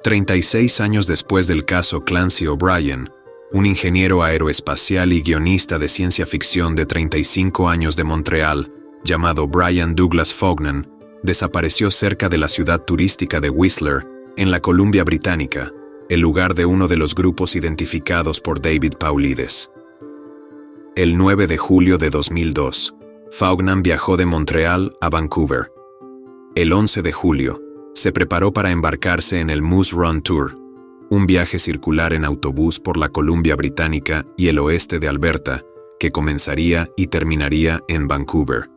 36 años después del caso Clancy O'Brien, un ingeniero aeroespacial y guionista de ciencia ficción de 35 años de Montreal, llamado Brian Douglas Fognan, desapareció cerca de la ciudad turística de Whistler, en la Columbia Británica, el lugar de uno de los grupos identificados por David Paulides. El 9 de julio de 2002, Fognan viajó de Montreal a Vancouver. El 11 de julio, se preparó para embarcarse en el Moose Run Tour, un viaje circular en autobús por la Columbia Británica y el oeste de Alberta, que comenzaría y terminaría en Vancouver.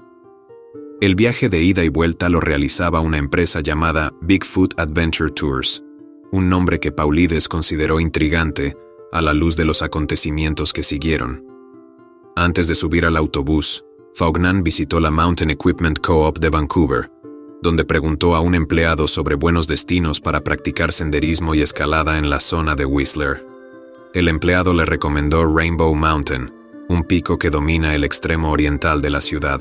El viaje de ida y vuelta lo realizaba una empresa llamada Bigfoot Adventure Tours, un nombre que Paulides consideró intrigante a la luz de los acontecimientos que siguieron. Antes de subir al autobús, Fognan visitó la Mountain Equipment Co-op de Vancouver, donde preguntó a un empleado sobre buenos destinos para practicar senderismo y escalada en la zona de Whistler. El empleado le recomendó Rainbow Mountain, un pico que domina el extremo oriental de la ciudad.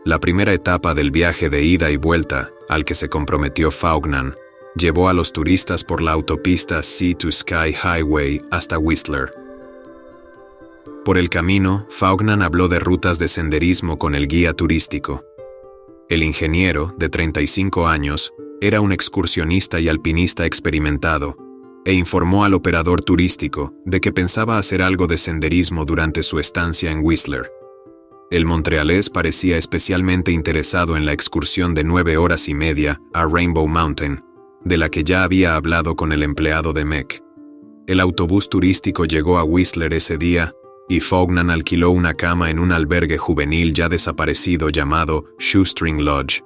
La primera etapa del viaje de ida y vuelta, al que se comprometió Fognan, llevó a los turistas por la autopista Sea to Sky Highway hasta Whistler. Por el camino, Fognan habló de rutas de senderismo con el guía turístico. El ingeniero, de 35 años, era un excursionista y alpinista experimentado, e informó al operador turístico de que pensaba hacer algo de senderismo durante su estancia en Whistler. El montrealés parecía especialmente interesado en la excursión de 9 horas y media a Rainbow Mountain, de la que ya había hablado con el empleado de MEC. El autobús turístico llegó a Whistler ese día, y Fognan alquiló una cama en un albergue juvenil ya desaparecido llamado Shoestring Lodge.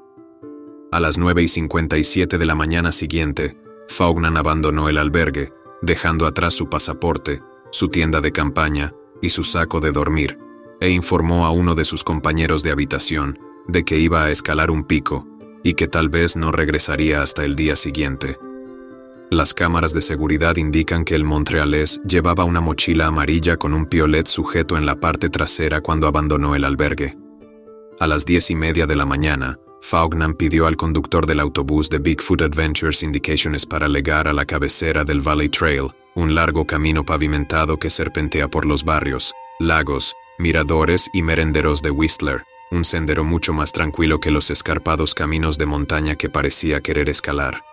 A las 9:57 de la mañana siguiente, Fognan abandonó el albergue, dejando atrás su pasaporte, su tienda de campaña y su saco de dormir, e informó a uno de sus compañeros de habitación de que iba a escalar un pico y que tal vez no regresaría hasta el día siguiente. Las cámaras de seguridad indican que el montrealés llevaba una mochila amarilla con un piolet sujeto en la parte trasera cuando abandonó el albergue. A las 10:30 de la mañana, Fognan pidió al conductor del autobús de Bigfoot Adventures indicaciones para llegar a la cabecera del Valley Trail, un largo camino pavimentado que serpentea por los barrios, lagos, miradores y merenderos de Whistler, un sendero mucho más tranquilo que los escarpados caminos de montaña que parecía querer escalar.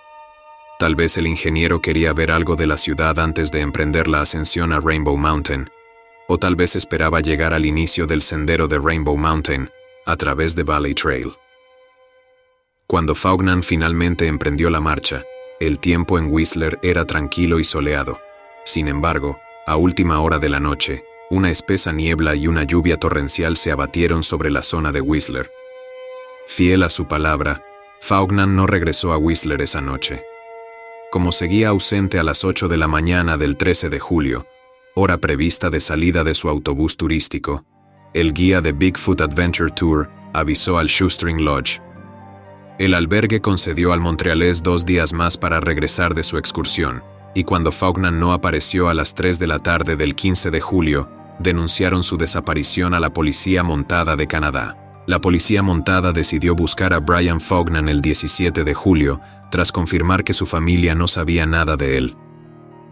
Tal vez el ingeniero quería ver algo de la ciudad antes de emprender la ascensión a Rainbow Mountain, o tal vez esperaba llegar al inicio del sendero de Rainbow Mountain, a través de Valley Trail. Cuando Fognan finalmente emprendió la marcha, el tiempo en Whistler era tranquilo y soleado. Sin embargo, a última hora de la noche, una espesa niebla y una lluvia torrencial se abatieron sobre la zona de Whistler. Fiel a su palabra, Fognan no regresó a Whistler esa noche. Como seguía ausente a las 8 de la mañana del 13 de julio, hora prevista de salida de su autobús turístico, el guía de Bigfoot Adventure Tour avisó al Shoestring Lodge. El albergue concedió al montrealés 2 días más para regresar de su excursión, y cuando Fognan no apareció a las 3 de la tarde del 15 de julio, denunciaron su desaparición a la Policía Montada de Canadá. La Policía Montada decidió buscar a Brian Fognan el 17 de julio, tras confirmar que su familia no sabía nada de él.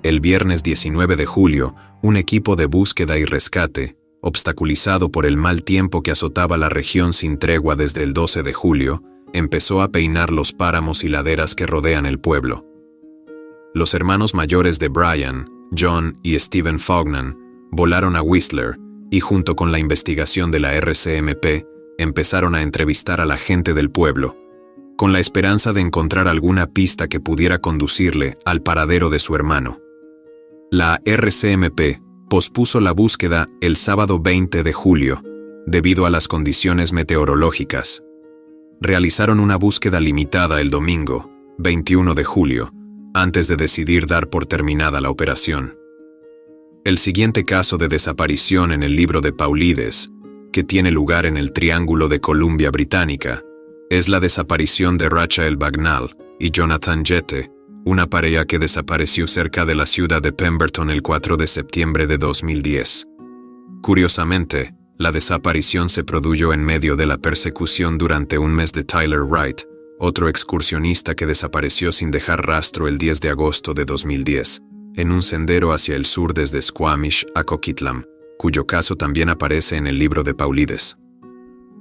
El viernes 19 de julio, un equipo de búsqueda y rescate, obstaculizado por el mal tiempo que azotaba la región sin tregua desde el 12 de julio, empezó a peinar los páramos y laderas que rodean el pueblo. Los hermanos mayores de Brian, John y Stephen Fognan, volaron a Whistler y junto con la investigación de la RCMP, empezaron a entrevistar a la gente del pueblo, con la esperanza de encontrar alguna pista que pudiera conducirle al paradero de su hermano. La RCMP pospuso la búsqueda el sábado 20 de julio, debido a las condiciones meteorológicas. Realizaron una búsqueda limitada el domingo, 21 de julio, antes de decidir dar por terminada la operación. El siguiente caso de desaparición en el libro de Paulides, que tiene lugar en el Triángulo de Columbia Británica, es la desaparición de Rachel Bagnall y Jonathan Jette, una pareja que desapareció cerca de la ciudad de Pemberton el 4 de septiembre de 2010. Curiosamente, la desaparición se produjo en medio de la persecución durante un mes de Tyler Wright, otro excursionista que desapareció sin dejar rastro el 10 de agosto de 2010, en un sendero hacia el sur desde Squamish a Coquitlam, cuyo caso también aparece en el libro de Paulides.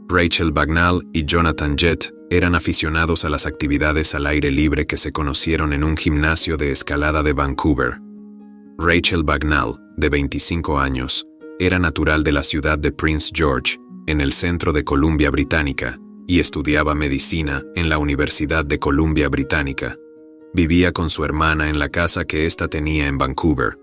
Rachel Bagnall y Jonathan Jett eran aficionados a las actividades al aire libre que se conocieron en un gimnasio de escalada de Vancouver. Rachel Bagnall, de 25 años, era natural de la ciudad de Prince George, en el centro de Columbia Británica, y estudiaba medicina en la Universidad de Columbia Británica. Vivía con su hermana en la casa que ésta tenía en Vancouver.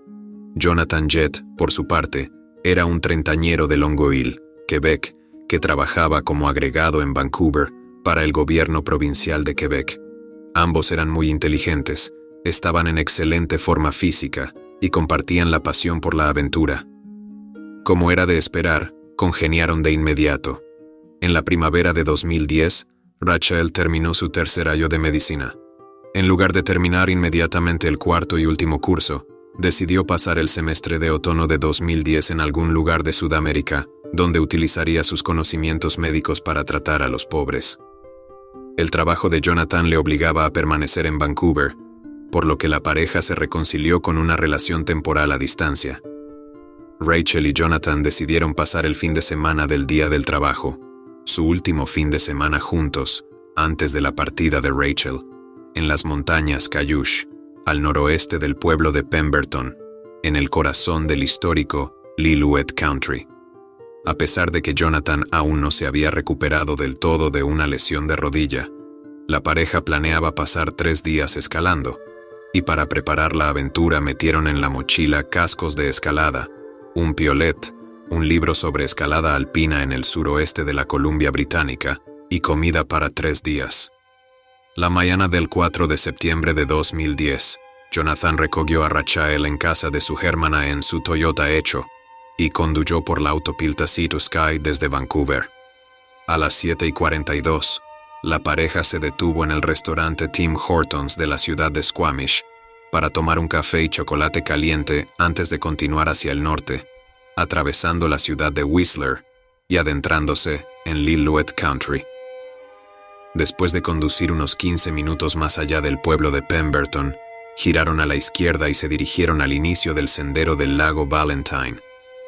Jonathan Jett, por su parte, era un treintañero de Longueuil, Quebec, que trabajaba como agregado en Vancouver para el gobierno provincial de Quebec. Ambos eran muy inteligentes, estaban en excelente forma física y compartían la pasión por la aventura. Como era de esperar, congeniaron de inmediato. En la primavera de 2010, Rachel terminó su tercer año de medicina. En lugar de terminar inmediatamente el cuarto y último curso, decidió pasar el semestre de otoño de 2010 en algún lugar de Sudamérica, donde utilizaría sus conocimientos médicos para tratar a los pobres. El trabajo de Jonathan le obligaba a permanecer en Vancouver, por lo que la pareja se reconcilió con una relación temporal a distancia. Rachel y Jonathan decidieron pasar el fin de semana del día del trabajo, su último fin de semana juntos, antes de la partida de Rachel, en las montañas Cayush, al noroeste del pueblo de Pemberton, en el corazón del histórico Lillooet Country. A pesar de que Jonathan aún no se había recuperado del todo de una lesión de rodilla, la pareja planeaba pasar 3 días escalando, y para preparar la aventura metieron en la mochila cascos de escalada, un piolet, un libro sobre escalada alpina en el suroeste de la Columbia Británica y comida para 3 días. La mañana del 4 de septiembre de 2010, Jonathan recogió a Rachel en casa de su hermana en su Toyota Echo y condujo por la autopista Sea to Sky desde Vancouver. A las 7:42, la pareja se detuvo en el restaurante Tim Hortons de la ciudad de Squamish para tomar un café y chocolate caliente antes de continuar hacia el norte, atravesando la ciudad de Whistler y adentrándose en Lillooet Country. Después de conducir unos 15 minutos más allá del pueblo de Pemberton, giraron a la izquierda y se dirigieron al inicio del sendero del lago Valentine,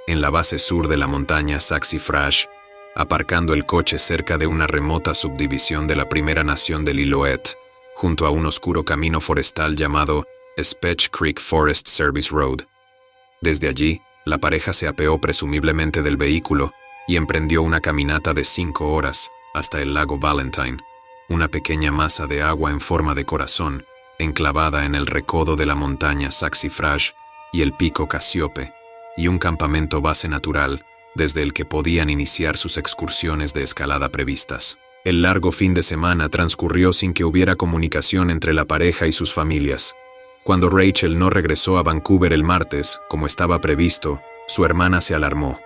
en la base sur de la montaña Saxifrage, aparcando el coche cerca de una remota subdivisión de la Primera Nación de Lillooet, junto a un oscuro camino forestal llamado Spetch Creek Forest Service Road. Desde allí, la pareja se apeó presumiblemente del vehículo y emprendió una caminata de 5 horas hasta el lago Valentine, una pequeña masa de agua en forma de corazón, enclavada en el recodo de la montaña Saxifrage y el pico Casiope, y un campamento base natural desde el que podían iniciar sus excursiones de escalada previstas. El largo fin de semana transcurrió sin que hubiera comunicación entre la pareja y sus familias. Cuando Rachel no regresó a Vancouver el martes, como estaba previsto, su hermana se alarmó.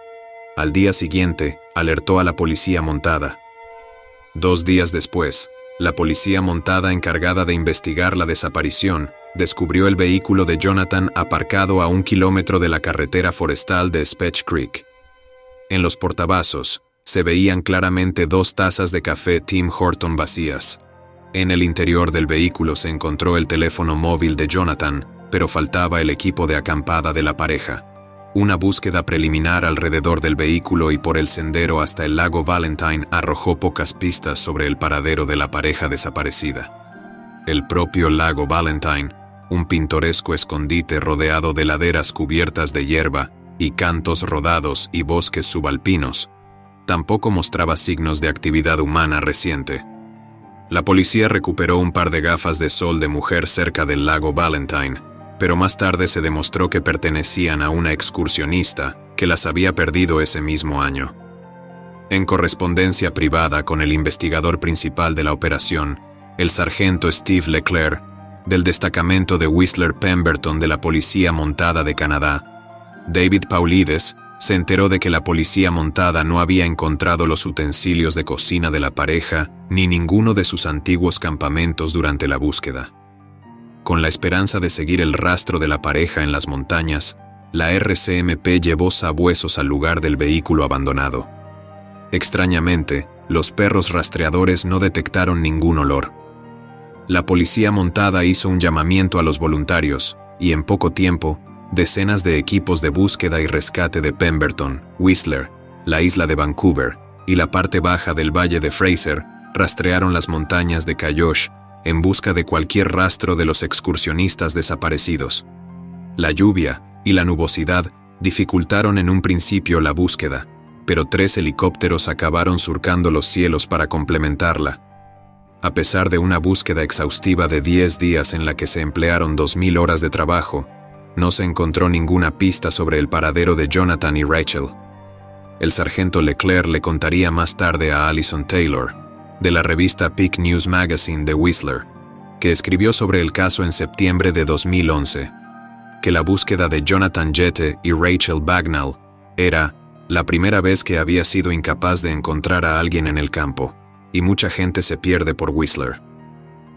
Al día siguiente, alertó a la policía montada. 2 días después, la policía montada encargada de investigar la desaparición descubrió el vehículo de Jonathan aparcado a 1 kilómetro de la carretera forestal de Spetch Creek. En los portavasos, se veían claramente 2 tazas de café Tim Horton vacías. En el interior del vehículo se encontró el teléfono móvil de Jonathan, pero faltaba el equipo de acampada de la pareja. Una búsqueda preliminar alrededor del vehículo y por el sendero hasta el lago Valentine arrojó pocas pistas sobre el paradero de la pareja desaparecida. El propio lago Valentine, un pintoresco escondite rodeado de laderas cubiertas de hierba y cantos rodados y bosques subalpinos, tampoco mostraba signos de actividad humana reciente. La policía recuperó un par de gafas de sol de mujer cerca del lago Valentine, pero más tarde se demostró que pertenecían a una excursionista que las había perdido ese mismo año. En correspondencia privada con el investigador principal de la operación, el sargento Steve Leclerc, del destacamento de Whistler-Pemberton de la Policía Montada de Canadá, David Paulides se enteró de que la policía montada no había encontrado los utensilios de cocina de la pareja ni ninguno de sus antiguos campamentos durante la búsqueda. Con la esperanza de seguir el rastro de la pareja en las montañas, la RCMP llevó sabuesos al lugar del vehículo abandonado. Extrañamente, los perros rastreadores no detectaron ningún olor, La policía montada hizo un llamamiento a los voluntarios, y en poco tiempo, decenas de equipos de búsqueda y rescate de Pemberton, Whistler, la isla de Vancouver y la parte baja del valle de Fraser rastrearon las montañas de Cayoche en busca de cualquier rastro de los excursionistas desaparecidos. La lluvia y la nubosidad dificultaron en un principio la búsqueda, pero 3 helicópteros acabaron surcando los cielos para complementarla. A pesar de una búsqueda exhaustiva de 10 días en la que se emplearon 2000 horas de trabajo, no se encontró ninguna pista sobre el paradero de Jonathan y Rachel. El sargento Leclerc le contaría más tarde a Allison Taylor, de la revista Peak News Magazine de Whistler, que escribió sobre el caso en septiembre de 2011, que la búsqueda de Jonathan Jette y Rachel Bagnall era la primera vez que había sido incapaz de encontrar a alguien en el campo, y mucha gente se pierde por Whistler.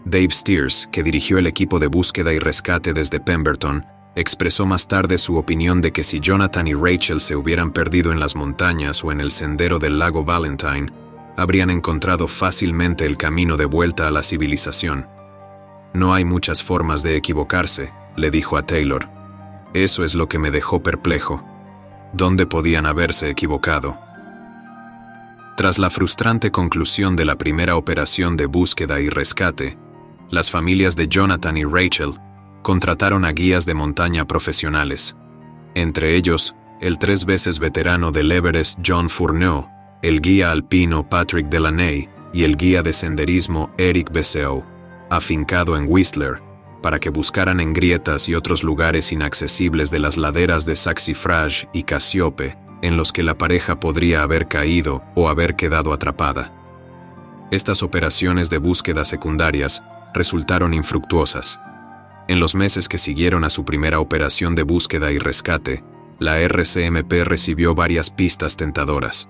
Dave Steers, que dirigió el equipo de búsqueda y rescate desde Pemberton, expresó más tarde su opinión de que si Jonathan y Rachel se hubieran perdido en las montañas o en el sendero del lago Valentine, habrían encontrado fácilmente el camino de vuelta a la civilización. No hay muchas formas de equivocarse, le dijo a Taylor. Eso es lo que me dejó perplejo. ¿Dónde podían haberse equivocado? Tras la frustrante conclusión de la primera operación de búsqueda y rescate, las familias de Jonathan y Rachel contrataron a guías de montaña profesionales, entre ellos el 3 veces veterano del Everest John Fourneau, el guía alpino Patrick Delaney y el guía de senderismo Eric Besseo, afincado en Whistler, para que buscaran en grietas y otros lugares inaccesibles de las laderas de Saxifrage y Casiope, en los que la pareja podría haber caído o haber quedado atrapada. Estas operaciones de búsqueda secundarias resultaron infructuosas. En los meses que siguieron a su primera operación de búsqueda y rescate, la RCMP recibió varias pistas tentadoras.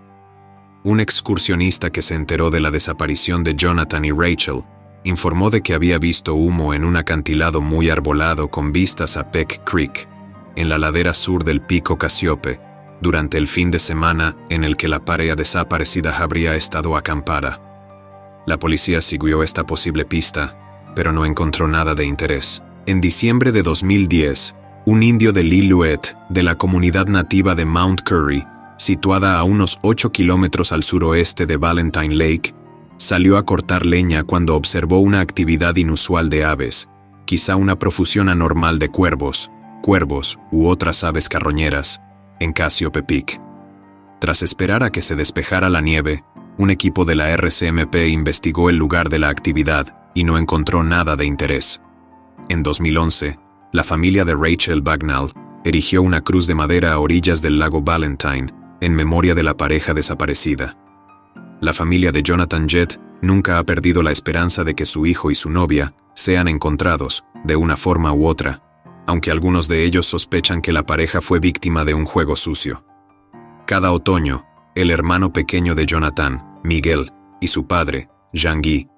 Un excursionista que se enteró de la desaparición de Jonathan y Rachel informó de que había visto humo en un acantilado muy arbolado con vistas a Peck Creek, en la ladera sur del pico Casiope, durante el fin de semana en el que la pareja desaparecida habría estado acampada. La policía siguió esta posible pista, pero no encontró nada de interés. En diciembre de 2010, un indio de Lillooet, de la comunidad nativa de Mount Currie, situada a unos 8 kilómetros al suroeste de Valentine Lake, salió a cortar leña cuando observó una actividad inusual de aves, quizá una profusión anormal de cuervos u otras aves carroñeras, en Casiope Peak. Tras esperar a que se despejara la nieve, un equipo de la RCMP investigó el lugar de la actividad y no encontró nada de interés. En 2011, la familia de Rachel Bagnall erigió una cruz de madera a orillas del lago Valentine, en memoria de la pareja desaparecida. La familia de Jonathan Jette nunca ha perdido la esperanza de que su hijo y su novia sean encontrados, de una forma u otra, aunque algunos de ellos sospechan que la pareja fue víctima de un juego sucio. Cada otoño, el hermano pequeño de Jonathan, Miguel, y su padre, Jean-Guy,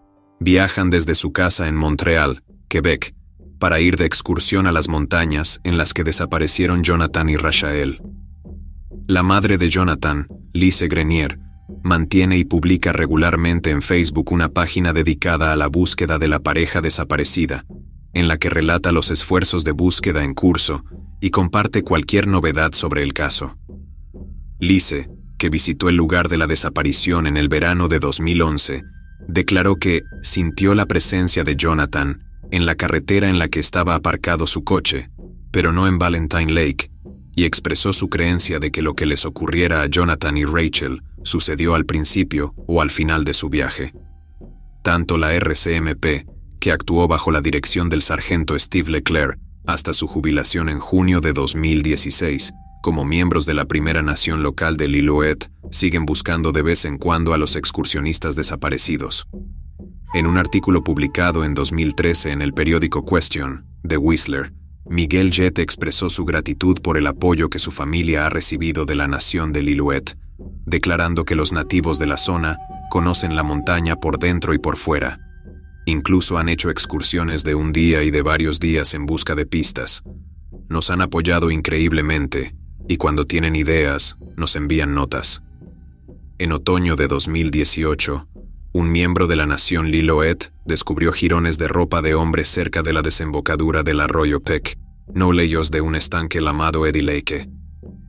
viajan desde su casa en Montreal, Quebec, para ir de excursión a las montañas en las que desaparecieron Jonathan y Rachel. La madre de Jonathan, Lise Grenier, mantiene y publica regularmente en Facebook una página dedicada a la búsqueda de la pareja desaparecida, en la que relata los esfuerzos de búsqueda en curso y comparte cualquier novedad sobre el caso. Lise, que visitó el lugar de la desaparición en el verano de 2011, declaró que sintió la presencia de Jonathan en la carretera en la que estaba aparcado su coche, pero no en Valentine Lake, y expresó su creencia de que lo que les ocurriera a Jonathan y Rachel sucedió al principio o al final de su viaje. Tanto la RCMP, que actuó bajo la dirección del sargento Steve Leclerc hasta su jubilación en junio de 2016, como miembros de la Primera Nación local de Lillooet, siguen buscando de vez en cuando a los excursionistas desaparecidos. En un artículo publicado en 2013 en el periódico Question, de Whistler, Miguel Jette expresó su gratitud por el apoyo que su familia ha recibido de la nación de Lillooet, declarando que los nativos de la zona conocen la montaña por dentro y por fuera. Incluso han hecho excursiones de un día y de varios días en busca de pistas. Nos han apoyado increíblemente, y cuando tienen ideas, nos envían notas. En otoño de 2018, un miembro de la nación Lillooet descubrió jirones de ropa de hombre cerca de la desembocadura del arroyo Peck, no lejos de un estanque llamado Eddy Lake.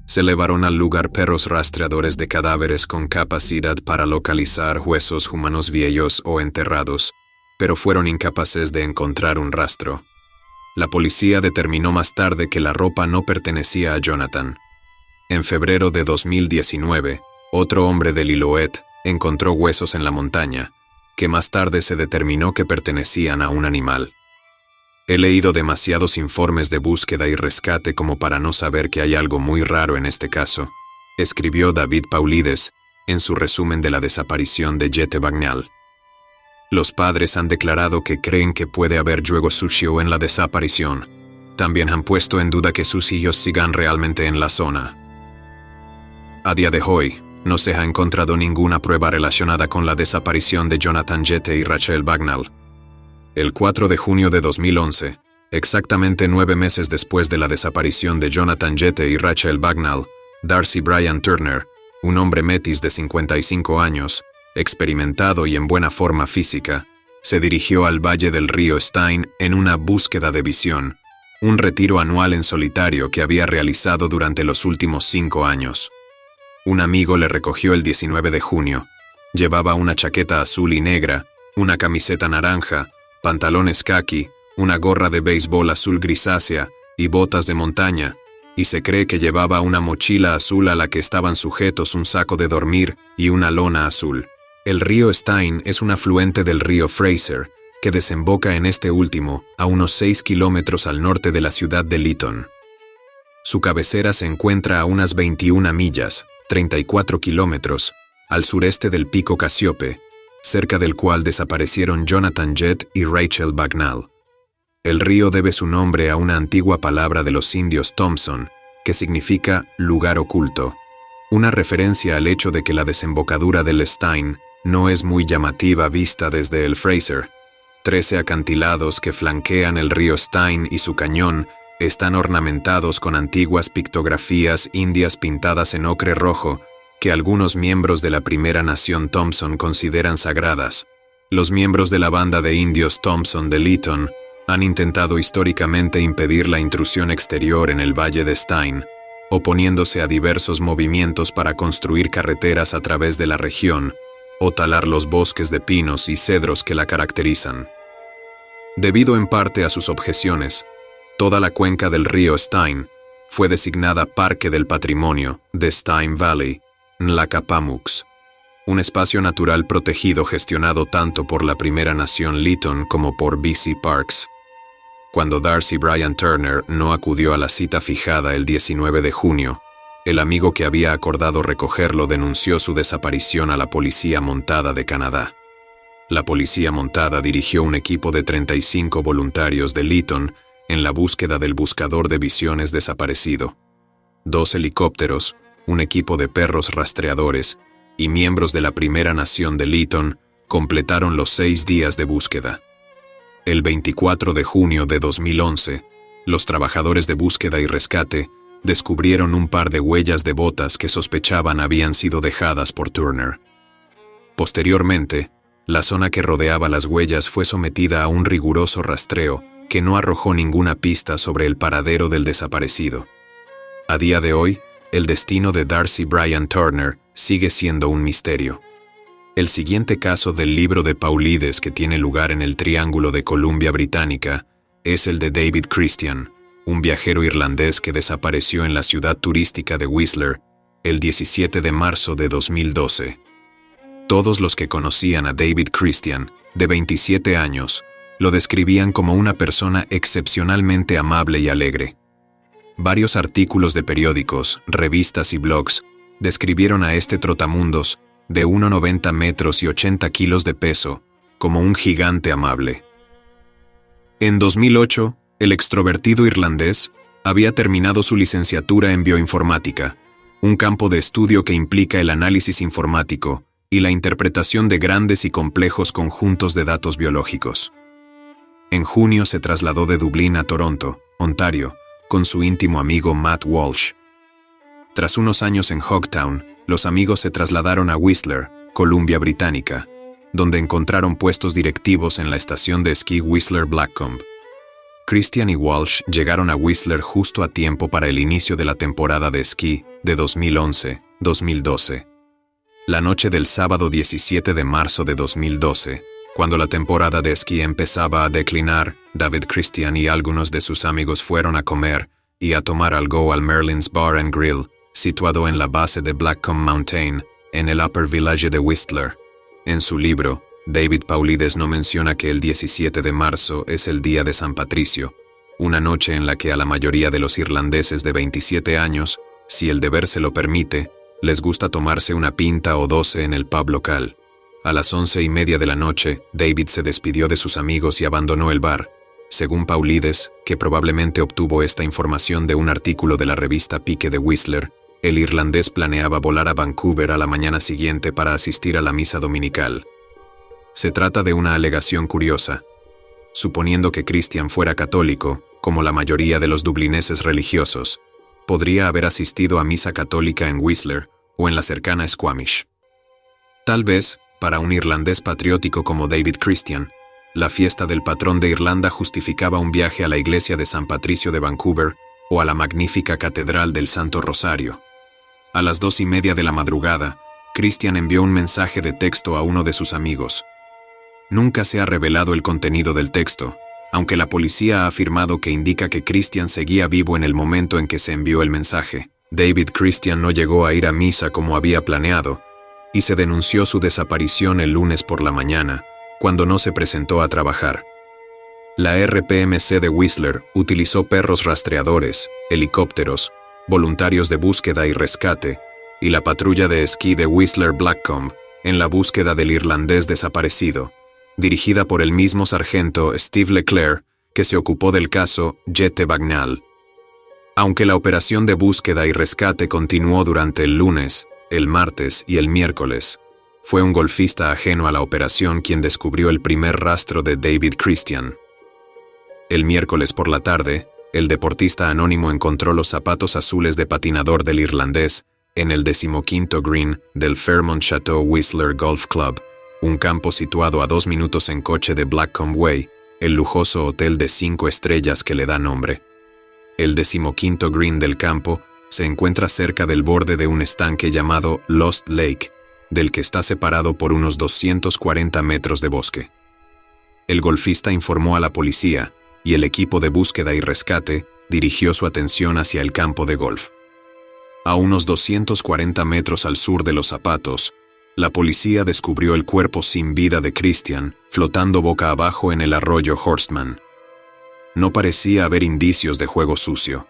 Se llevaron al lugar perros rastreadores de cadáveres con capacidad para localizar huesos humanos viejos o enterrados, pero fueron incapaces de encontrar un rastro. La policía determinó más tarde que la ropa no pertenecía a Jonathan. En febrero de 2019, otro hombre de Lillooet encontró huesos en la montaña, que más tarde se determinó que pertenecían a un animal. He leído demasiados informes de búsqueda y rescate como para no saber que hay algo muy raro en este caso, escribió David Paulides en su resumen de la desaparición de Jette Bagnall. Los padres han declarado que creen que puede haber juego sucio en la desaparición. También han puesto en duda que sus hijos sigan realmente en la zona. A día de hoy, no se ha encontrado ninguna prueba relacionada con la desaparición de Jonathan Jette y Rachel Bagnall. El 4 de junio de 2011, exactamente 9 meses después de la desaparición de Jonathan Jette y Rachel Bagnall, Darcy Brian Turner, un hombre metis de 55 años, experimentado y en buena forma física, se dirigió al valle del río Stein en una búsqueda de visión, un retiro anual en solitario que había realizado durante los últimos 5 años. Un amigo le recogió el 19 de junio. Llevaba una chaqueta azul y negra, una camiseta naranja, pantalones khaki, una gorra de béisbol azul grisácea y botas de montaña, y se cree que llevaba una mochila azul a la que estaban sujetos un saco de dormir y una lona azul. El río Stein es un afluente del río Fraser, que desemboca en este último a unos 6 kilómetros al norte de la ciudad de Lytton. Su cabecera se encuentra a unas 21 millas, 34 kilómetros, al sureste del pico Casiope, cerca del cual desaparecieron Jonathan Jette y Rachel Bagnall. El río debe su nombre a una antigua palabra de los indios Thompson, que significa lugar oculto, una referencia al hecho de que la desembocadura del Stein no es muy llamativa vista desde el Fraser. 13 acantilados que flanquean el río Stein y su cañón están ornamentados con antiguas pictografías indias pintadas en ocre rojo que algunos miembros de la primera nación Thompson consideran sagradas. Los miembros de la banda de indios Thompson de Lytton han intentado históricamente impedir la intrusión exterior en el valle de Stein, oponiéndose a diversos movimientos para construir carreteras a través de la región o talar los bosques de pinos y cedros que la caracterizan. Debido en parte a sus objeciones, toda la cuenca del río Stein fue designada Parque del Patrimonio de Stein Valley, Nlakapamux, un espacio natural protegido gestionado tanto por la primera nación Lytton como por BC Parks. Cuando Darcy Brian Turner no acudió a la cita fijada el 19 de junio, el amigo que había acordado recogerlo denunció su desaparición a la Policía Montada de Canadá. La Policía Montada dirigió un equipo de 35 voluntarios de Lytton en la búsqueda del buscador de visiones desaparecido. 2 helicópteros, un equipo de perros rastreadores y miembros de la primera nación de Lytton completaron los 6 días de búsqueda. El 24 de junio de 2011, los trabajadores de búsqueda y rescate descubrieron un par de huellas de botas que sospechaban habían sido dejadas por Turner. Posteriormente, la zona que rodeaba las huellas fue sometida a un riguroso rastreo que no arrojó ninguna pista sobre el paradero del desaparecido. A día de hoy, el destino de Darcy Brian Turner sigue siendo un misterio. El siguiente caso del libro de Paulides que tiene lugar en el Triángulo de Columbia Británica es el de David Christian, un viajero irlandés que desapareció en la ciudad turística de Whistler el 17 de marzo de 2012. Todos los que conocían a David Christian, de 27 años, lo describían como una persona excepcionalmente amable y alegre. Varios artículos de periódicos, revistas y blogs describieron a este trotamundos de 1,90 metros y 80 kilos de peso como un gigante amable. En 2008, el extrovertido irlandés había terminado su licenciatura en bioinformática, un campo de estudio que implica el análisis informático y la interpretación de grandes y complejos conjuntos de datos biológicos. En junio se trasladó de Dublín a Toronto, Ontario, con su íntimo amigo Matt Walsh. Tras unos años en Hogtown, los amigos se trasladaron a Whistler, Columbia Británica, donde encontraron puestos directivos en la estación de esquí Whistler Blackcomb. Christian y Walsh llegaron a Whistler justo a tiempo para el inicio de la temporada de esquí de 2011-2012. La noche del sábado 17 de marzo de 2012, cuando la temporada de esquí empezaba a declinar, David Christian y algunos de sus amigos fueron a comer y a tomar algo al Merlin's Bar and Grill, situado en la base de Blackcomb Mountain, en el Upper Village de Whistler. En su libro, David Paulides no menciona que el 17 de marzo es el día de San Patricio, una noche en la que a la mayoría de los irlandeses de 27 años, si el deber se lo permite, les gusta tomarse una pinta o 12 en el pub local. A las 11:30 de la noche, David se despidió de sus amigos y abandonó el bar. Según Paulides, que probablemente obtuvo esta información de un artículo de la revista Pique de Whistler, el irlandés planeaba volar a Vancouver a la mañana siguiente para asistir a la misa dominical. Se trata de una alegación curiosa. Suponiendo que Christian fuera católico, como la mayoría de los dublineses religiosos, podría haber asistido a misa católica en Whistler o en la cercana Squamish. Tal vez, para un irlandés patriótico como David Christian, la fiesta del patrón de Irlanda justificaba un viaje a la iglesia de San Patricio de Vancouver o a la magnífica catedral del Santo Rosario. A las 2:30 de la madrugada, Christian envió un mensaje de texto a uno de sus amigos. Nunca se ha revelado el contenido del texto, aunque la policía ha afirmado que indica que Christian seguía vivo en el momento en que se envió el mensaje. David Christian no llegó a ir a misa como había planeado, y se denunció su desaparición el lunes por la mañana, cuando no se presentó a trabajar. La RPMC de Whistler utilizó perros rastreadores, helicópteros, voluntarios de búsqueda y rescate, y la patrulla de esquí de Whistler Blackcomb en la búsqueda del irlandés desaparecido, dirigida por el mismo sargento Steve Leclerc, que se ocupó del caso Jette Bagnall. Aunque la operación de búsqueda y rescate continuó durante el lunes, el martes y el miércoles, fue un golfista ajeno a la operación quien descubrió el primer rastro de David Christian. El miércoles por la tarde, el deportista anónimo encontró los zapatos azules de patinador del irlandés en el 15º green del Fairmont Chateau Whistler Golf Club, un campo situado a 2 minutos en coche de Blackcomb Way, el lujoso hotel de 5 estrellas que le da nombre. El 15º green del campo se encuentra cerca del borde de un estanque llamado Lost Lake, del que está separado por unos 240 metros de bosque. El golfista informó a la policía, y el equipo de búsqueda y rescate dirigió su atención hacia el campo de golf. A unos 240 metros al sur de los zapatos, la policía descubrió el cuerpo sin vida de Christian, flotando boca abajo en el arroyo Horstman. No parecía haber indicios de juego sucio.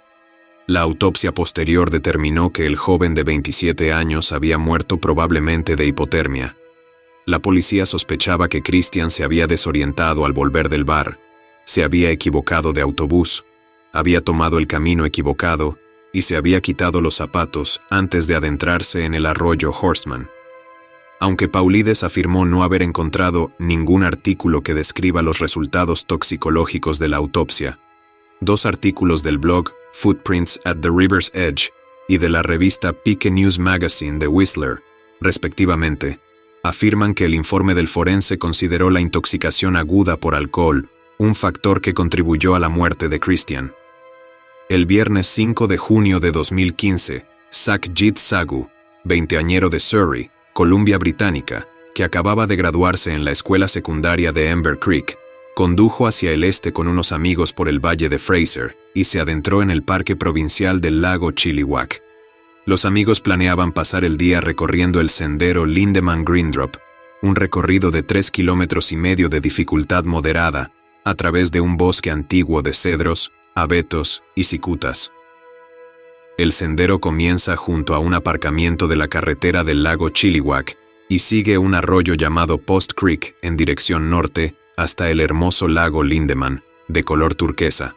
La autopsia posterior determinó que el joven de 27 años había muerto probablemente de hipotermia. La policía sospechaba que Christian se había desorientado al volver del bar, se había equivocado de autobús, había tomado el camino equivocado y se había quitado los zapatos antes de adentrarse en el arroyo Horstman. Aunque Paulides afirmó no haber encontrado ningún artículo que describa los resultados toxicológicos de la autopsia, 2 artículos del blog Footprints at the River's Edge y de la revista Pique News Magazine de Whistler, respectivamente, afirman que el informe del forense consideró la intoxicación aguda por alcohol un factor que contribuyó a la muerte de Christian. El viernes 5 de junio de 2015, Sackjit Sagu, 20añero de Surrey, Columbia Británica, que acababa de graduarse en la escuela secundaria de Ember Creek, condujo hacia el este con unos amigos por el valle de Fraser y se adentró en el parque provincial del lago Chilliwack. Los amigos planeaban pasar el día recorriendo el sendero Lindeman Greendrop, un recorrido de 3,5 kilómetros de dificultad moderada, a través de un bosque antiguo de cedros, abetos y cicutas. El sendero comienza junto a un aparcamiento de la carretera del lago Chilliwack y sigue un arroyo llamado Post Creek en dirección norte hasta el hermoso lago Lindeman, de color turquesa.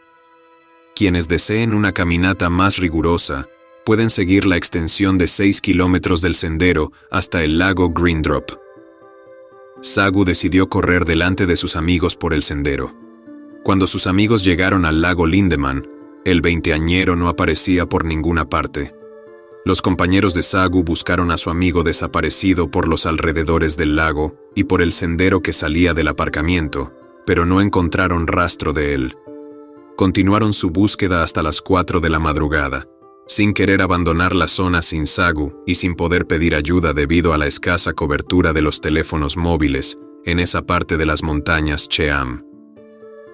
Quienes deseen una caminata más rigurosa pueden seguir la extensión de 6 kilómetros del sendero hasta el lago Greendrop. Sagu decidió correr delante de sus amigos por el sendero. Cuando sus amigos llegaron al lago Lindeman, el 20añero no aparecía por ninguna parte. Los compañeros de Sagu buscaron a su amigo desaparecido por los alrededores del lago y por el sendero que salía del aparcamiento, pero no encontraron rastro de él. Continuaron su búsqueda hasta las 4 de la madrugada, sin querer abandonar la zona sin Sagu y sin poder pedir ayuda debido a la escasa cobertura de los teléfonos móviles en esa parte de las montañas Cheam.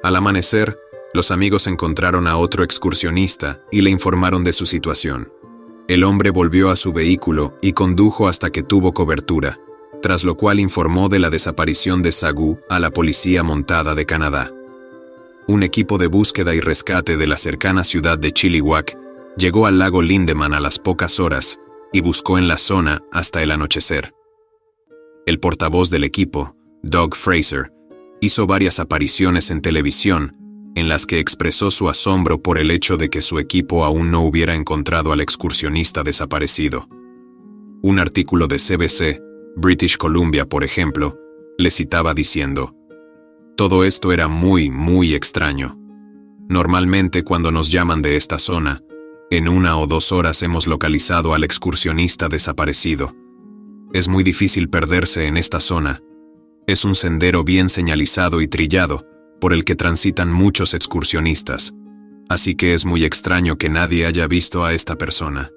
Al amanecer, los amigos encontraron a otro excursionista y le informaron de su situación. El hombre volvió a su vehículo y condujo hasta que tuvo cobertura, tras lo cual informó de la desaparición de Sagu a la Policía Montada de Canadá. Un equipo de búsqueda y rescate de la cercana ciudad de Chilliwack llegó al lago Lindeman a las pocas horas y buscó en la zona hasta el anochecer. El portavoz del equipo, Doug Fraser, hizo varias apariciones en televisión en las que expresó su asombro por el hecho de que su equipo aún no hubiera encontrado al excursionista desaparecido. Un artículo de CBC, British Columbia, por ejemplo, le citaba diciendo: «Todo esto era muy extraño. Normalmente cuando nos llaman de esta zona, en 1 o 2 horas hemos localizado al excursionista desaparecido. Es muy difícil perderse en esta zona. Es un sendero bien señalizado y trillado, por el que transitan muchos excursionistas, así que es muy extraño que nadie haya visto a esta persona».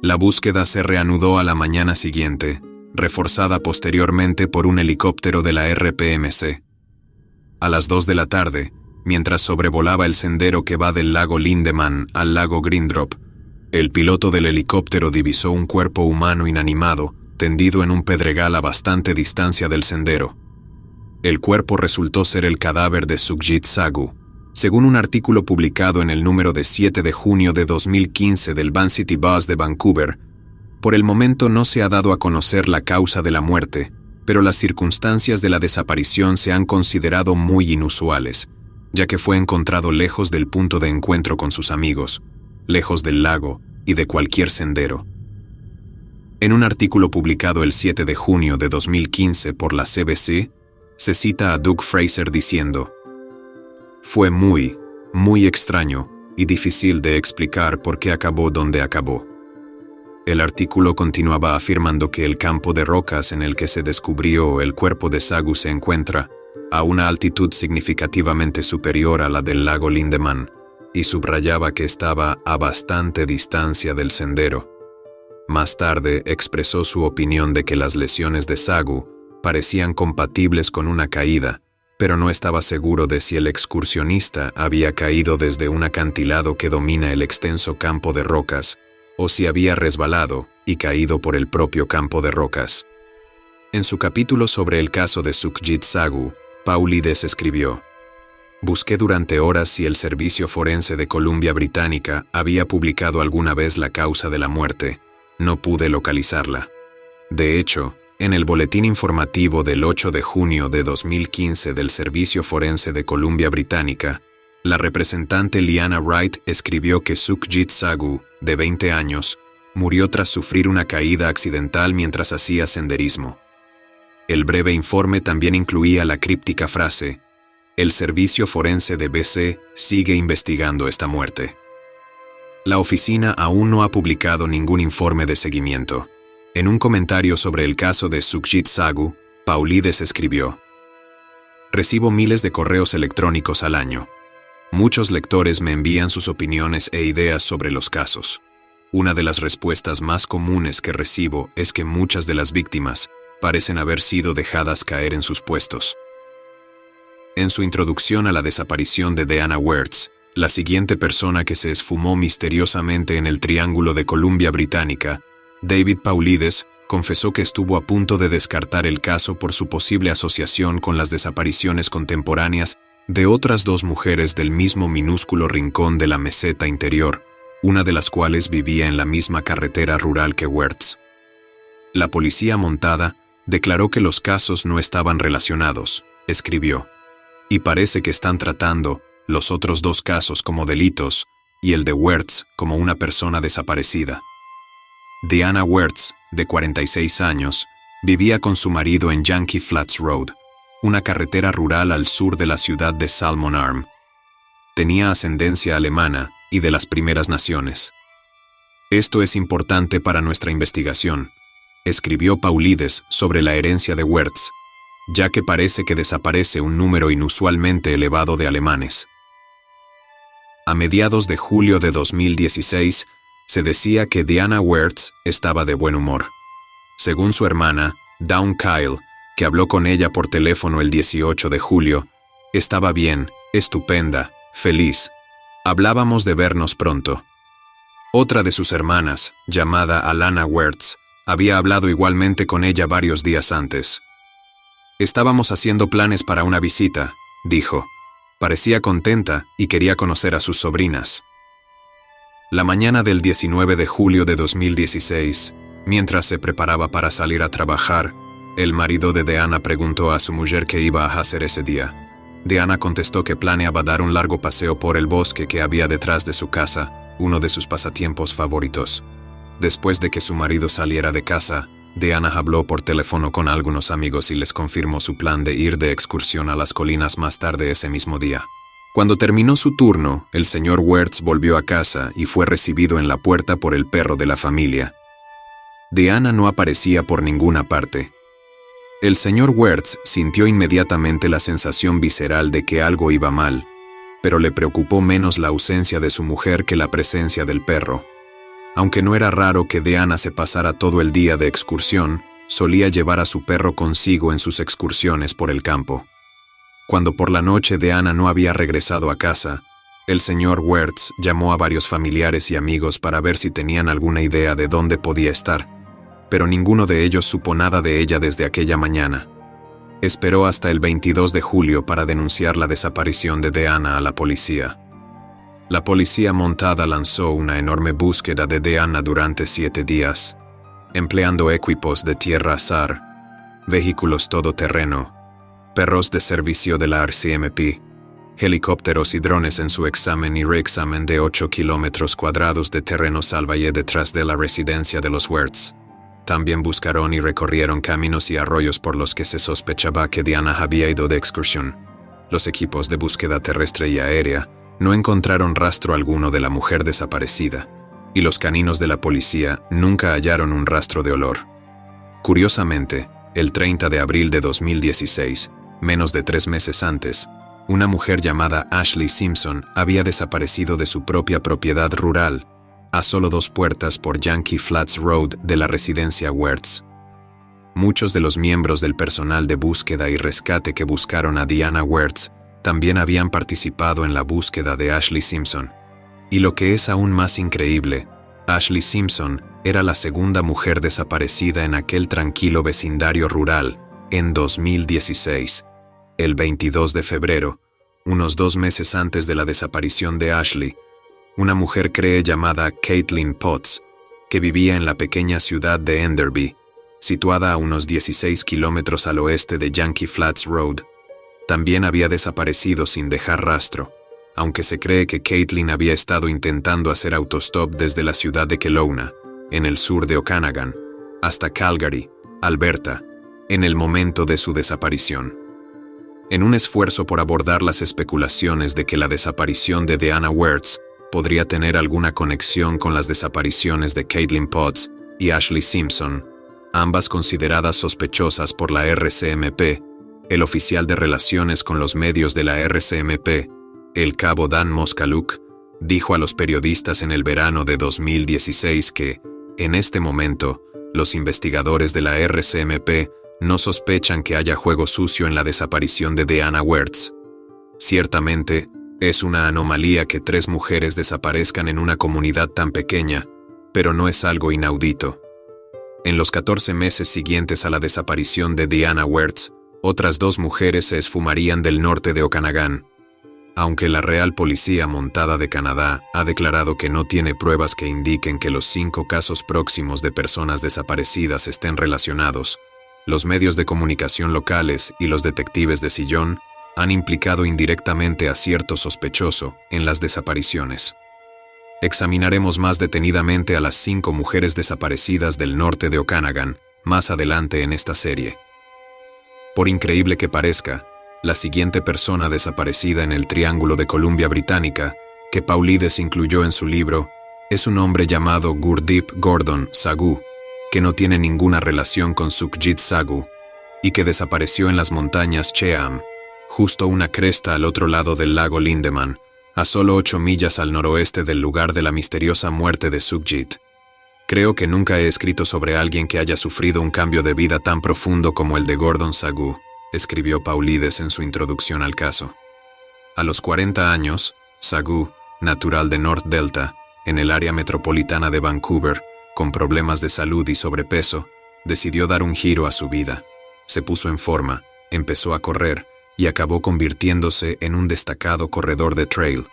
La búsqueda se reanudó a la mañana siguiente, reforzada posteriormente por un helicóptero de la RPMC. A las 2 de la tarde, mientras sobrevolaba el sendero que va del lago Lindeman al lago Greendrop, el piloto del helicóptero divisó un cuerpo humano inanimado tendido en un pedregal a bastante distancia del sendero. El cuerpo resultó ser el cadáver de Sukhjit Sagu, según un artículo publicado en el número de 7 de junio de 2015 del Vancity Buzz de Vancouver. Por el momento no se ha dado a conocer la causa de la muerte, pero las circunstancias de la desaparición se han considerado muy inusuales, ya que fue encontrado lejos del punto de encuentro con sus amigos, lejos del lago y de cualquier sendero. En un artículo publicado el 7 de junio de 2015 por la CBC, se cita a Doug Fraser diciendo: «Fue muy extraño y difícil de explicar por qué acabó donde acabó». El artículo continuaba afirmando que el campo de rocas en el que se descubrió el cuerpo de Sagu se encuentra a una altitud significativamente superior a la del lago Lindeman, y subrayaba que estaba a bastante distancia del sendero. Más tarde expresó su opinión de que las lesiones de Sagu parecían compatibles con una caída, pero no estaba seguro de si el excursionista había caído desde un acantilado que domina el extenso campo de rocas, o si había resbalado y caído por el propio campo de rocas. En su capítulo sobre el caso de Sukhjit Sagu, Paulides escribió: «Busqué durante horas si el Servicio Forense de Columbia Británica había publicado alguna vez la causa de la muerte. No pude localizarla. De hecho, en el boletín informativo del 8 de junio de 2015 del Servicio Forense de Columbia Británica, la representante Liana Wright escribió que Sukhjit Sagu, de 20 años, murió tras sufrir una caída accidental mientras hacía senderismo. El breve informe también incluía la críptica frase: «El Servicio Forense de BC sigue investigando esta muerte». La oficina aún no ha publicado ningún informe de seguimiento. En un comentario sobre el caso de Sukhjit Sagu, Paulides escribió: «Recibo miles de correos electrónicos al año. Muchos lectores me envían sus opiniones e ideas sobre los casos. Una de las respuestas más comunes que recibo es que muchas de las víctimas parecen haber sido dejadas caer en sus puestos». En su introducción a la desaparición de Deanna Wertz, la siguiente persona que se esfumó misteriosamente en el Triángulo de Columbia Británica, David Paulides, confesó que estuvo a punto de descartar el caso por su posible asociación con las desapariciones contemporáneas de otras 2 mujeres del mismo minúsculo rincón de la meseta interior, una de las cuales vivía en la misma carretera rural que Wertz. La policía montada declaró que los casos no estaban relacionados, escribió, y parece que están tratando los otros 2 casos como delitos y el de Wertz como una persona desaparecida. Deanna Wertz, de 46 años, vivía con su marido en Yankee Flats Road, una carretera rural al sur de la ciudad de Salmon Arm. Tenía ascendencia alemana y de las Primeras Naciones. Esto es importante para nuestra investigación, escribió Paulides sobre la herencia de Wertz, ya que parece que desaparece un número inusualmente elevado de alemanes. A mediados de julio de 2016, se decía que Diana Wertz estaba de buen humor. Según su hermana, Dawn Kyle, que habló con ella por teléfono el 18 de julio, estaba bien, estupenda, feliz. Hablábamos de vernos pronto. Otra de sus hermanas, llamada Alana Wertz, había hablado igualmente con ella varios días antes. Estábamos haciendo planes para una visita, dijo. Parecía contenta y quería conocer a sus sobrinas. La mañana del 19 de julio de 2016, mientras se preparaba para salir a trabajar, el marido de Diana preguntó a su mujer qué iba a hacer ese día. Diana contestó que planeaba dar un largo paseo por el bosque que había detrás de su casa, uno de sus pasatiempos favoritos. Después de que su marido saliera de casa, Diana habló por teléfono con algunos amigos y les confirmó su plan de ir de excursión a las colinas más tarde ese mismo día. Cuando terminó su turno, el señor Wertz volvió a casa y fue recibido en la puerta por el perro de la familia. Diana no aparecía por ninguna parte. El señor Wertz sintió inmediatamente la sensación visceral de que algo iba mal, pero le preocupó menos la ausencia de su mujer que la presencia del perro. Aunque no era raro que Diana se pasara todo el día de excursión, solía llevar a su perro consigo en sus excursiones por el campo. Cuando por la noche Diana no había regresado a casa, el señor Wertz llamó a varios familiares y amigos para ver si tenían alguna idea de dónde podía estar, pero ninguno de ellos supo nada de ella desde aquella mañana. Esperó hasta el 22 de julio para denunciar la desaparición de Diana a la policía. La policía montada lanzó una enorme búsqueda de Diana durante 7 días, empleando equipos de tierra azar, vehículos todoterreno, perros de servicio de la RCMP, helicópteros y drones en su examen y reexamen de 8 kilómetros cuadrados de terreno salvaje detrás de la residencia de los Wertz. También buscaron y recorrieron caminos y arroyos por los que se sospechaba que Diana había ido de excursión. Los equipos de búsqueda terrestre y aérea no encontraron rastro alguno de la mujer desaparecida, y los caninos de la policía nunca hallaron un rastro de olor. Curiosamente, el 30 de abril de 2016, menos de 3 meses antes, una mujer llamada Ashley Simpson había desaparecido de su propia propiedad rural, a solo 2 puertas por Yankee Flats Road de la residencia Wertz. Muchos de los miembros del personal de búsqueda y rescate que buscaron a Diana Wertz también habían participado en la búsqueda de Ashley Simpson. Y lo que es aún más increíble, Ashley Simpson era la segunda mujer desaparecida en aquel tranquilo vecindario rural en 2016. El 22 de febrero, unos 2 meses antes de la desaparición de Ashley, una mujer cree llamada Caitlin Potts, que vivía en la pequeña ciudad de Enderby, situada a unos 16 kilómetros al oeste de Yankee Flats Road, también había desaparecido sin dejar rastro, aunque se cree que Caitlin había estado intentando hacer autostop desde la ciudad de Kelowna, en el sur de Okanagan, hasta Calgary, Alberta, en el momento de su desaparición. En un esfuerzo por abordar las especulaciones de que la desaparición de Diana Wertz podría tener alguna conexión con las desapariciones de Caitlin Potts y Ashley Simpson, ambas consideradas sospechosas por la RCMP, el oficial de relaciones con los medios de la RCMP, el cabo Dan Moskaluk, dijo a los periodistas en el verano de 2016 que, en este momento, los investigadores de la RCMP no sospechan que haya juego sucio en la desaparición de Diana Wertz. Ciertamente, es una anomalía que 3 mujeres desaparezcan en una comunidad tan pequeña, pero no es algo inaudito. En los 14 meses siguientes a la desaparición de Diana Wertz, otras 2 mujeres se esfumarían del norte de Okanagan. Aunque la Real Policía Montada de Canadá ha declarado que no tiene pruebas que indiquen que los 5 casos próximos de personas desaparecidas estén relacionados, los medios de comunicación locales y los detectives de Sillón han implicado indirectamente a cierto sospechoso en las desapariciones. Examinaremos más detenidamente a las 5 mujeres desaparecidas del norte de Okanagan más adelante en esta serie. Por increíble que parezca, la siguiente persona desaparecida en el Triángulo de Columbia Británica, que Paulides incluyó en su libro, es un hombre llamado Gurdeep Gordon Sagoo, que no tiene ninguna relación con Sukhjit Sagoo, y que desapareció en las montañas Cheam, justo una cresta al otro lado del lago Lindeman, a solo 8 millas al noroeste del lugar de la misteriosa muerte de Sukhjit. Creo que nunca he escrito sobre alguien que haya sufrido un cambio de vida tan profundo como el de Gordon Sagoo, escribió Paulides en su introducción al caso. A los 40 años, Sagoo, natural de North Delta, en el área metropolitana de Vancouver, con problemas de salud y sobrepeso, decidió dar un giro a su vida. Se puso en forma, empezó a correr y acabó convirtiéndose en un destacado corredor de trail.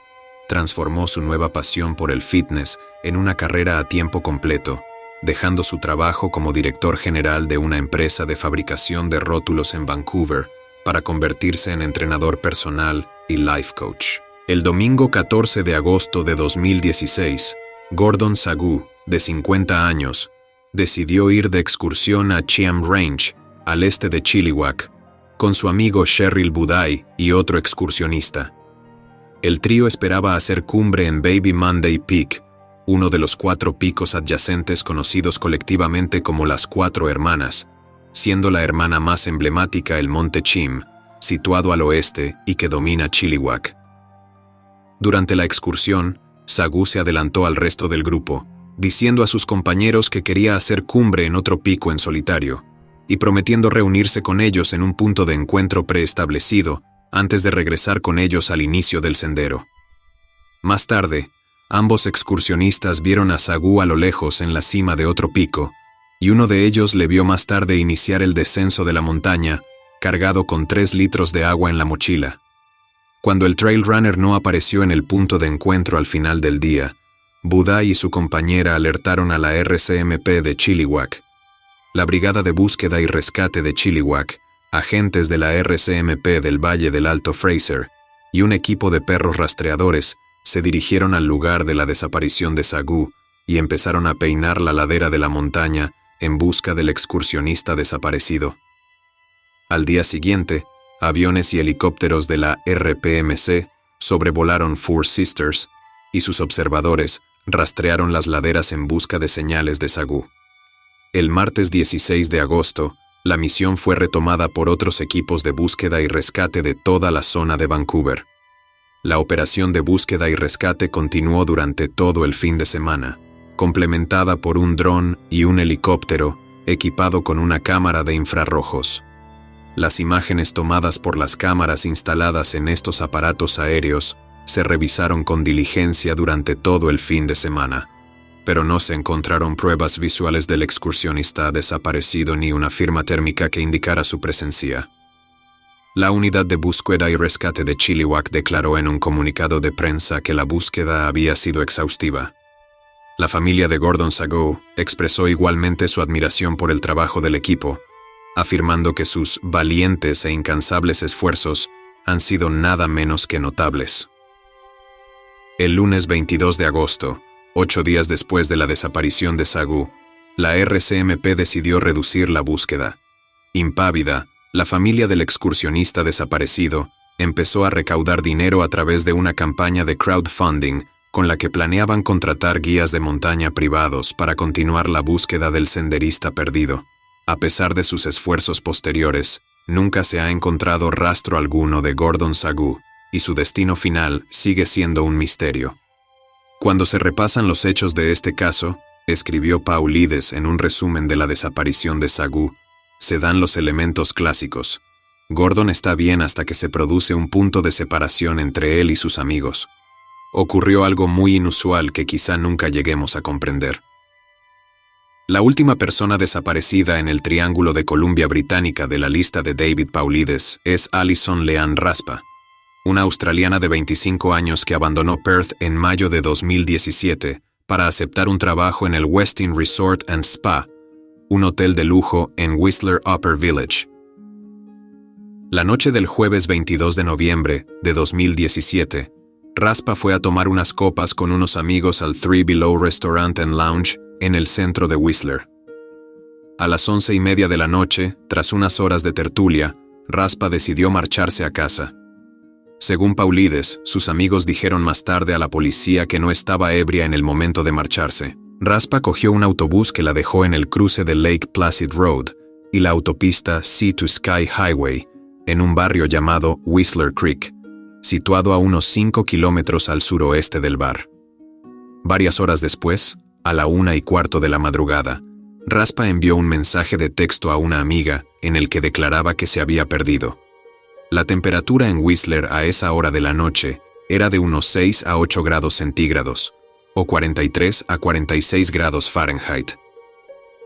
Transformó su nueva pasión por el fitness en una carrera a tiempo completo, dejando su trabajo como director general de una empresa de fabricación de rótulos en Vancouver para convertirse en entrenador personal y life coach. El domingo 14 de agosto de 2016, Gordon Sagoo, de 50 años, decidió ir de excursión a Cheam Range, al este de Chilliwack, con su amigo Cheryl Budai y otro excursionista. El trío esperaba hacer cumbre en Baby Monday Peak, uno de los 4 picos adyacentes conocidos colectivamente como las 4 Hermanas, siendo la hermana más emblemática el Monte Cheam, situado al oeste y que domina Chilliwack. Durante la excursión, Sagoo se adelantó al resto del grupo, diciendo a sus compañeros que quería hacer cumbre en otro pico en solitario, y prometiendo reunirse con ellos en un punto de encuentro preestablecido antes de regresar con ellos al inicio del sendero. Más tarde, ambos excursionistas vieron a Sagoo a lo lejos en la cima de otro pico, y uno de ellos le vio más tarde iniciar el descenso de la montaña, cargado con 3 litros de agua en la mochila. Cuando el trail runner no apareció en el punto de encuentro al final del día, Budai y su compañera alertaron a la RCMP de Chilliwack. La Brigada de Búsqueda y Rescate de Chilliwack, agentes de la RCMP del Valle del Alto Fraser y un equipo de perros rastreadores se dirigieron al lugar de la desaparición de Sagoo y empezaron a peinar la ladera de la montaña en busca del excursionista desaparecido. Al día siguiente, aviones y helicópteros de la RPMC sobrevolaron Four Sisters y sus observadores rastrearon las laderas en busca de señales de Sagoo. El martes 16 de agosto, la misión fue retomada por otros equipos de búsqueda y rescate de toda la zona de Vancouver. La operación de búsqueda y rescate continuó durante todo el fin de semana, complementada por un dron y un helicóptero equipado con una cámara de infrarrojos. Las imágenes tomadas por las cámaras instaladas en estos aparatos aéreos se revisaron con diligencia durante todo el fin de semana, pero no se encontraron pruebas visuales del excursionista desaparecido ni una firma térmica que indicara su presencia. La Unidad de Búsqueda y Rescate de Chilliwack declaró en un comunicado de prensa que la búsqueda había sido exhaustiva. La familia de Gordon Sagoo expresó igualmente su admiración por el trabajo del equipo, afirmando que sus valientes e incansables esfuerzos han sido nada menos que notables. El lunes 22 de agosto, 8 días después de la desaparición de Sagoo, la RCMP decidió reducir la búsqueda. Impávida, la familia del excursionista desaparecido empezó a recaudar dinero a través de una campaña de crowdfunding con la que planeaban contratar guías de montaña privados para continuar la búsqueda del senderista perdido. A pesar de sus esfuerzos posteriores, nunca se ha encontrado rastro alguno de Gordon Sagoo, y su destino final sigue siendo un misterio. Cuando se repasan los hechos de este caso, escribió Paulides en un resumen de la desaparición de Sagoo, se dan los elementos clásicos. Gordon está bien hasta que se produce un punto de separación entre él y sus amigos. Ocurrió algo muy inusual que quizá nunca lleguemos a comprender. La última persona desaparecida en el Triángulo de Columbia Británica de la lista de David Paulides es Alison Leanne Raspa, una australiana de 25 años que abandonó Perth en mayo de 2017 para aceptar un trabajo en el Westin Resort and Spa, un hotel de lujo en Whistler Upper Village. La noche del jueves 22 de noviembre de 2017, Raspa fue a tomar unas copas con unos amigos al Three Below Restaurant and Lounge en el centro de Whistler. A las 11:30 de la noche, tras unas horas de tertulia, Raspa decidió marcharse a casa. Según Paulides, sus amigos dijeron más tarde a la policía que no estaba ebria en el momento de marcharse. Raspa cogió un autobús que la dejó en el cruce de Lake Placid Road y la autopista Sea to Sky Highway, en un barrio llamado Whistler Creek, situado a unos 5 kilómetros al suroeste del bar. Varias horas después, a la 1:15 de la madrugada, Raspa envió un mensaje de texto a una amiga en el que declaraba que se había perdido. La temperatura en Whistler a esa hora de la noche era de unos 6 a 8 grados centígrados, o 43 a 46 grados Fahrenheit.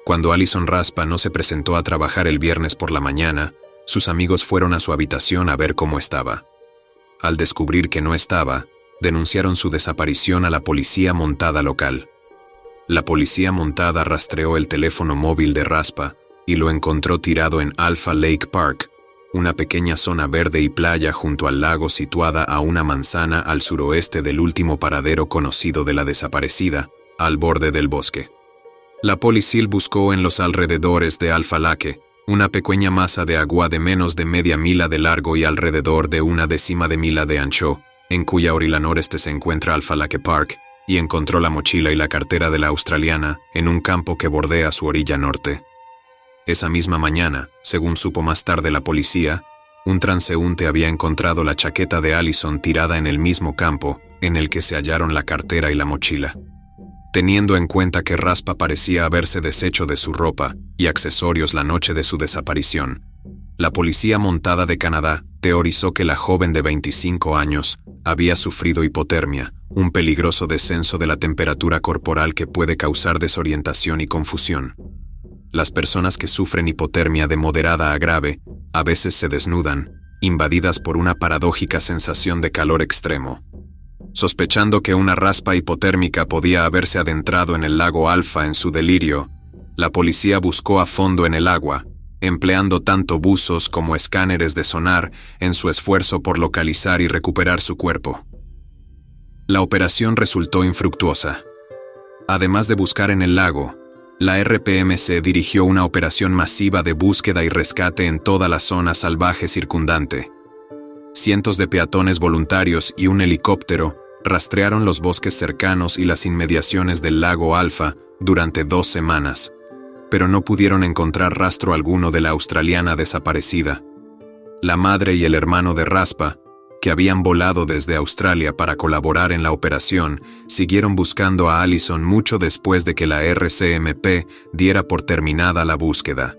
Cuando Allison Raspa no se presentó a trabajar el viernes por la mañana, sus amigos fueron a su habitación a ver cómo estaba. Al descubrir que no estaba, denunciaron su desaparición a la policía montada local. La policía montada rastreó el teléfono móvil de Raspa y lo encontró tirado en Alpha Lake Park, una pequeña zona verde y playa junto al lago situada a una manzana al suroeste del último paradero conocido de la desaparecida, al borde del bosque. La policía buscó en los alrededores de Alpha Lake una pequeña masa de agua de menos de media milla de largo y alrededor de 1/10 milla de ancho, en cuya orilla noreste se encuentra Alpha Lake Park, y encontró la mochila y la cartera de la australiana en un campo que bordea su orilla norte. Esa misma mañana, según supo más tarde la policía, un transeúnte había encontrado la chaqueta de Allison tirada en el mismo campo en el que se hallaron la cartera y la mochila. Teniendo en cuenta que Raspa parecía haberse deshecho de su ropa y accesorios la noche de su desaparición, la policía montada de Canadá teorizó que la joven de 25 años había sufrido hipotermia, un peligroso descenso de la temperatura corporal que puede causar desorientación y confusión. Las personas que sufren hipotermia de moderada a grave a veces se desnudan, invadidas por una paradójica sensación de calor extremo. Sospechando que una raspa hipotérmica podía haberse adentrado en el lago Alpha en su delirio, la policía buscó a fondo en el agua, empleando tanto buzos como escáneres de sonar en su esfuerzo por localizar y recuperar su cuerpo. La operación resultó infructuosa. Además de buscar en el lago, la RPMC dirigió una operación masiva de búsqueda y rescate en toda la zona salvaje circundante. Cientos de peatones voluntarios y un helicóptero rastrearon los bosques cercanos y las inmediaciones del lago Alpha durante 2 semanas, pero no pudieron encontrar rastro alguno de la australiana desaparecida. La madre y el hermano de Raspa, que habían volado desde Australia para colaborar en la operación, siguieron buscando a Allison mucho después de que la RCMP diera por terminada la búsqueda.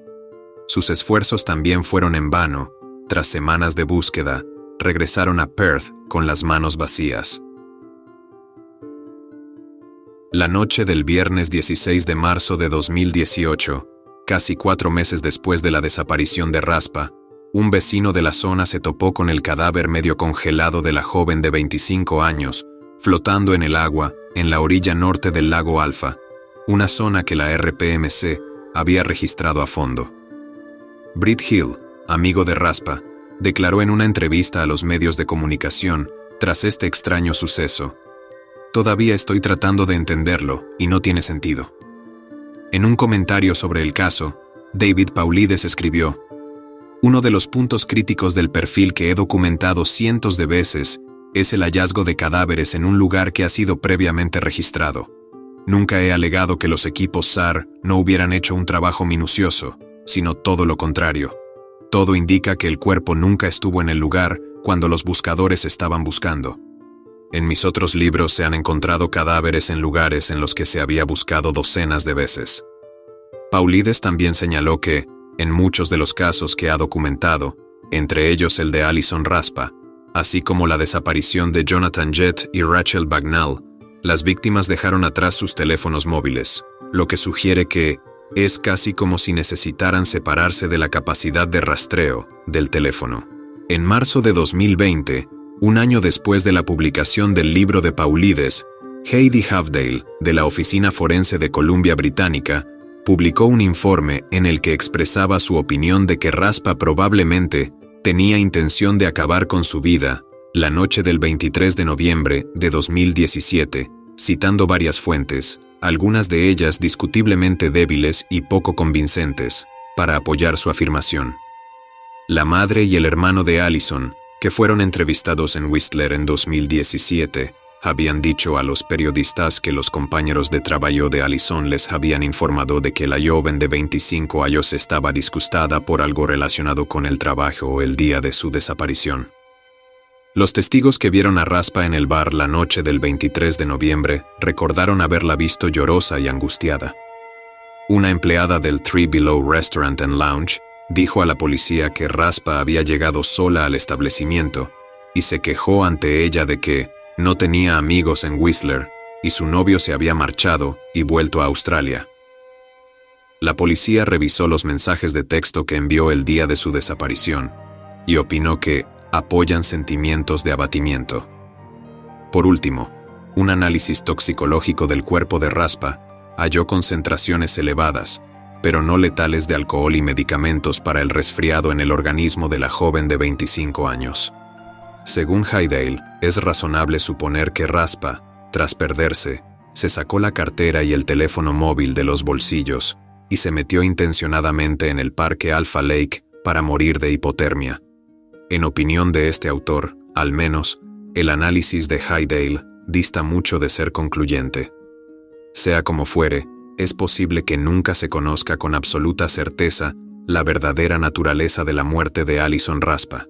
Sus esfuerzos también fueron en vano. Tras semanas de búsqueda, regresaron a Perth con las manos vacías. La noche del viernes 16 de marzo de 2018, casi 4 meses después de la desaparición de Raspa, un vecino de la zona se topó con el cadáver medio congelado de la joven de 25 años, flotando en el agua en la orilla norte del lago Alpha, una zona que la RPMC había registrado a fondo. Britt Hill, amigo de Raspa, declaró en una entrevista a los medios de comunicación tras este extraño suceso: "Todavía estoy tratando de entenderlo y no tiene sentido". En un comentario sobre el caso, David Paulides escribió: "Uno de los puntos críticos del perfil que he documentado cientos de veces es el hallazgo de cadáveres en un lugar que ha sido previamente registrado. Nunca he alegado que los equipos SAR no hubieran hecho un trabajo minucioso, sino todo lo contrario. Todo indica que el cuerpo nunca estuvo en el lugar cuando los buscadores estaban buscando. En mis otros libros se han encontrado cadáveres en lugares en los que se había buscado docenas de veces". Paulides también señaló que, en muchos de los casos que ha documentado, entre ellos el de Allison Raspa, así como la desaparición de Jonathan Jett y Rachel Bagnall, las víctimas dejaron atrás sus teléfonos móviles, lo que sugiere que es casi como si necesitaran separarse de la capacidad de rastreo del teléfono. En marzo de 2020, un año después de la publicación del libro de Paulides, Heidi Havdale, de la Oficina Forense de Columbia Británica, publicó un informe en el que expresaba su opinión de que Raspa probablemente tenía intención de acabar con su vida la noche del 23 de noviembre de 2017, citando varias fuentes, algunas de ellas discutiblemente débiles y poco convincentes, para apoyar su afirmación. La madre y el hermano de Allison, que fueron entrevistados en Whistler en 2017, habían dicho a los periodistas que los compañeros de trabajo de Allison les habían informado de que la joven de 25 años estaba disgustada por algo relacionado con el trabajo el día de su desaparición. Los testigos que vieron a Raspa en el bar la noche del 23 de noviembre recordaron haberla visto llorosa y angustiada. Una empleada del Three Below Restaurant and Lounge dijo a la policía que Raspa había llegado sola al establecimiento y se quejó ante ella de que no tenía amigos en Whistler y su novio se había marchado y vuelto a Australia. La policía revisó los mensajes de texto que envió el día de su desaparición y opinó que apoyan sentimientos de abatimiento. Por último, un análisis toxicológico del cuerpo de Raspa halló concentraciones elevadas, pero no letales de alcohol y medicamentos para el resfriado en el organismo de la joven de 25 años. Según Highdale, es razonable suponer que Raspa, tras perderse, se sacó la cartera y el teléfono móvil de los bolsillos y se metió intencionadamente en el parque Alpha Lake para morir de hipotermia. En opinión de este autor, al menos, el análisis de Highdale dista mucho de ser concluyente. Sea como fuere, es posible que nunca se conozca con absoluta certeza la verdadera naturaleza de la muerte de Allison Raspa.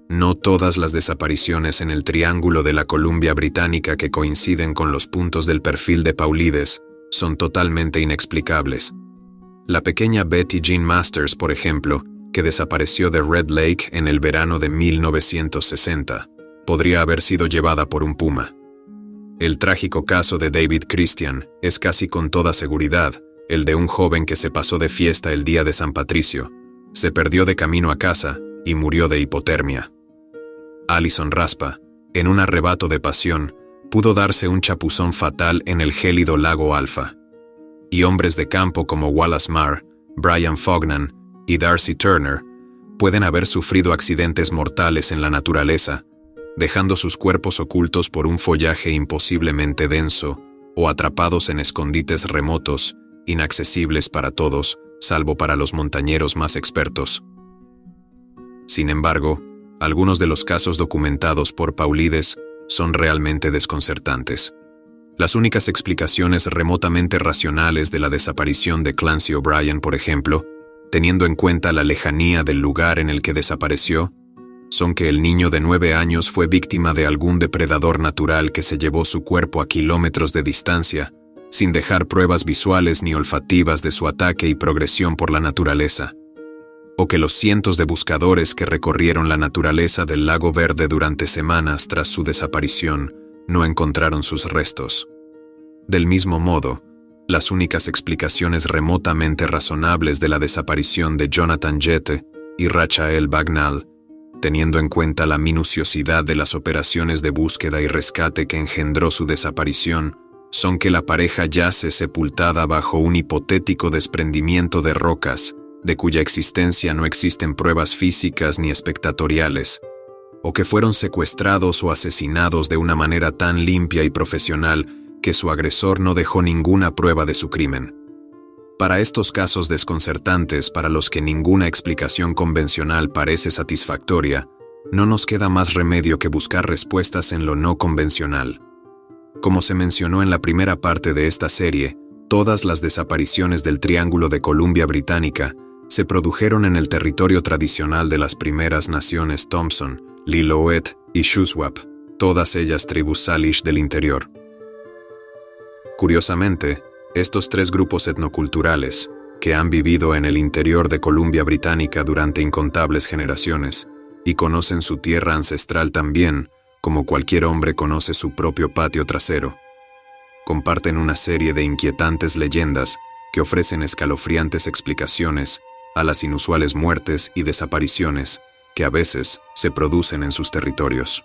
No todas las desapariciones en el Triángulo de la Columbia Británica que coinciden con los puntos del perfil de Paulides son totalmente inexplicables. La pequeña Betty Jean Masters, por ejemplo, que desapareció de Red Lake en el verano de 1960, podría haber sido llevada por un puma. El trágico caso de David Christian es casi con toda seguridad el de un joven que se pasó de fiesta el día de San Patricio, se perdió de camino a casa y murió de hipotermia. Allison Raspa, en un arrebato de pasión, pudo darse un chapuzón fatal en el gélido lago Alpha. Y hombres de campo como Wallace Marr, Brian Fognan y Darcy Turner pueden haber sufrido accidentes mortales en la naturaleza, dejando sus cuerpos ocultos por un follaje imposiblemente denso o atrapados en escondites remotos, inaccesibles para todos, salvo para los montañeros más expertos. Sin embargo, algunos de los casos documentados por Paulides son realmente desconcertantes. Las únicas explicaciones remotamente racionales de la desaparición de Clancy O'Brien, por ejemplo, teniendo en cuenta la lejanía del lugar en el que desapareció, son que el niño de 9 años fue víctima de algún depredador natural que se llevó su cuerpo a kilómetros de distancia, sin dejar pruebas visuales ni olfativas de su ataque y progresión por la naturaleza. O que los cientos de buscadores que recorrieron la naturaleza del Lago Verde durante semanas tras su desaparición no encontraron sus restos. Del mismo modo, las únicas explicaciones remotamente razonables de la desaparición de Jonathan Jette y Rachael Bagnall, teniendo en cuenta la minuciosidad de las operaciones de búsqueda y rescate que engendró su desaparición, son que la pareja yace sepultada bajo un hipotético desprendimiento de rocas, de cuya existencia no existen pruebas físicas ni espectatoriales, o que fueron secuestrados o asesinados de una manera tan limpia y profesional que su agresor no dejó ninguna prueba de su crimen. Para estos casos desconcertantes para los que ninguna explicación convencional parece satisfactoria, no nos queda más remedio que buscar respuestas en lo no convencional. Como se mencionó en la primera parte de esta serie, todas las desapariciones del Triángulo de Columbia Británica se produjeron en el territorio tradicional de las primeras naciones Thompson, Lillooet y Shuswap, todas ellas tribus Salish del interior. Curiosamente, estos tres grupos etnoculturales, que han vivido en el interior de Columbia Británica durante incontables generaciones, y conocen su tierra ancestral tan bien como cualquier hombre conoce su propio patio trasero, comparten una serie de inquietantes leyendas que ofrecen escalofriantes explicaciones a las inusuales muertes y desapariciones que a veces se producen en sus territorios.